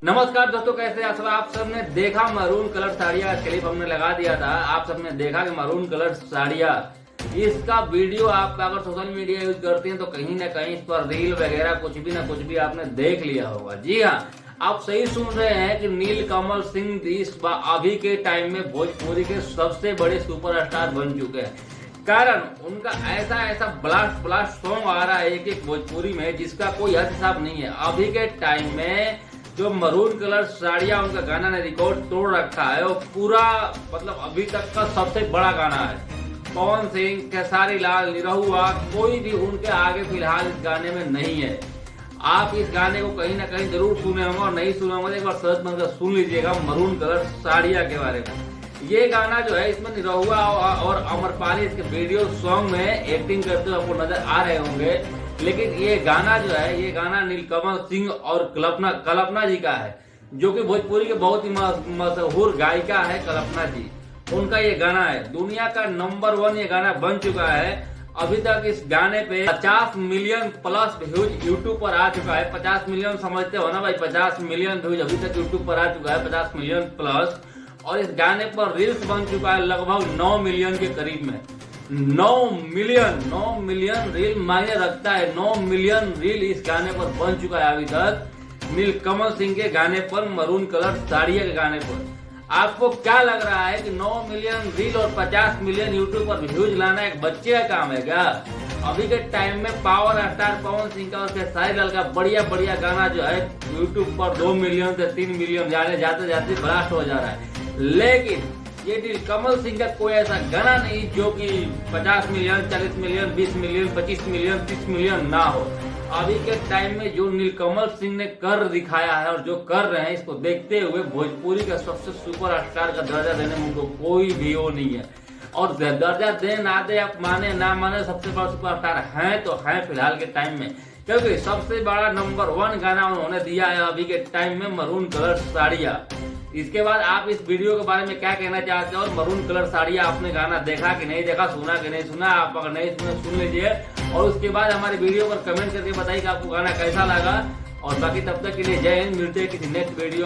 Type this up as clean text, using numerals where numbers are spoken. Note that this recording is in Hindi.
नमस्कार दोस्तों, कैसे आप सबने देखा मरून कलर साड़ियाँ क्लिप हमने लगा दिया था। आप सबने देखा कि मरून कलर साड़ियाँ, इसका वीडियो आप अगर सोशल मीडिया यूज करते हैं तो कहीं ना कहीं इस पर रील वगैरह कुछ भी आपने देख लिया होगा। जी हाँ, आप सही सुन रहे हैं कि नीलकमल सिंह इस अभी के टाइम में भोजपुरी के सबसे बड़े सुपरस्टार बन चुके हैं। कारण उनका ऐसा ब्लास्ट सॉन्ग आ रहा है एक भोजपुरी में जिसका कोई हद हिसाब नहीं है। अभी के टाइम में जो मरून कलर साड़ियाँ उनका गाना ने रिकॉर्ड तोड़ रखा है, वो पूरा मतलब अभी तक का सबसे बड़ा गाना है। पवन सिंह, खेसारी लाल, निरहुआ, कोई भी उनके आगे फिलहाल इस गाने में नहीं है। आप इस गाने को कहीं ना कहीं जरूर सुने होंगे और नहीं सुने होंगे एक बार सर्च मारकर सुन लीजिएगा मरून कलर साड़ियाँ के बारे में। ये गाना जो है, इसमें निरहुआ और अमरपाली इसके वीडियो सॉन्ग में एक्टिंग करते हुए आपको नजर आ रहे होंगे। लेकिन ये गाना जो है, ये गाना नीलकमल सिंह और कल्पना जी का है, जो कि भोजपुरी के बहुत ही मशहूर गायिका है कल्पना जी। उनका ये गाना है, दुनिया का नंबर 1 ये गाना बन चुका है। अभी तक इस गाने पे 50 मिलियन प्लस व्यूज यूट्यूब पर आ चुका है। 50 मिलियन समझते हो ना भाई, 50 मिलियन व्यूज अभी तक यूट्यूब पर आ चुका है, 50 मिलियन प्लस। और इस गाने पर रील्स बन चुका है लगभग 9 मिलियन के करीब में। 9 मिलियन रील मायने रखता है। 9 मिलियन रील इस गाने पर बन चुका है अभी तक, नीलकमल सिंह के गाने पर, मरून कलर साड़िया के गाने पर। आपको क्या लग रहा है कि 9 मिलियन रील और 50 मिलियन यूट्यूब पर व्यूज लाना एक बच्चे का काम है क्या? अभी के टाइम में पावर स्टार पवन सिंह का और खेसारी लाल का बढ़िया गाना जो है यूट्यूब पर 2 मिलियन से 3 मिलियन जाते ब्लास्ट हो जा रहा है। लेकिन ये नीलकमल सिंह का कोई ऐसा गाना नहीं जो कि 50 million, 40 million, 20 million, 25 million, 30 million ना हो। अभी के टाइम में जो नीलकमल सिंह ने कर दिखाया है और जो कर रहे हैं, इसको देखते हुए भोजपुरी का सबसे सुपरस्टार का दर्जा देने में उनको कोई भी वो नहीं है। और दर्जा दे ना दे, आप माने ना माने, सबसे बड़ा सुपरस्टार है तो है फिलहाल के टाइम में, क्योंकि सबसे बड़ा नंबर 1 गाना उन्होंने दिया है अभी के टाइम में, मरून कलर साड़ियाँ। इसके बाद आप इस वीडियो के बारे में क्या कहना चाहते हैं और मरून कलर साड़ियाँ आपने गाना देखा कि नहीं देखा, सुना कि नहीं सुना? आप अगर नहीं सुने सुन लीजिए और उसके बाद हमारे वीडियो पर कमेंट करके बताइए कि आपको गाना कैसा लगा। और बाकी तब तक के लिए जय हिंद, मिलते हैं किसी नेक्स्ट वीडियो।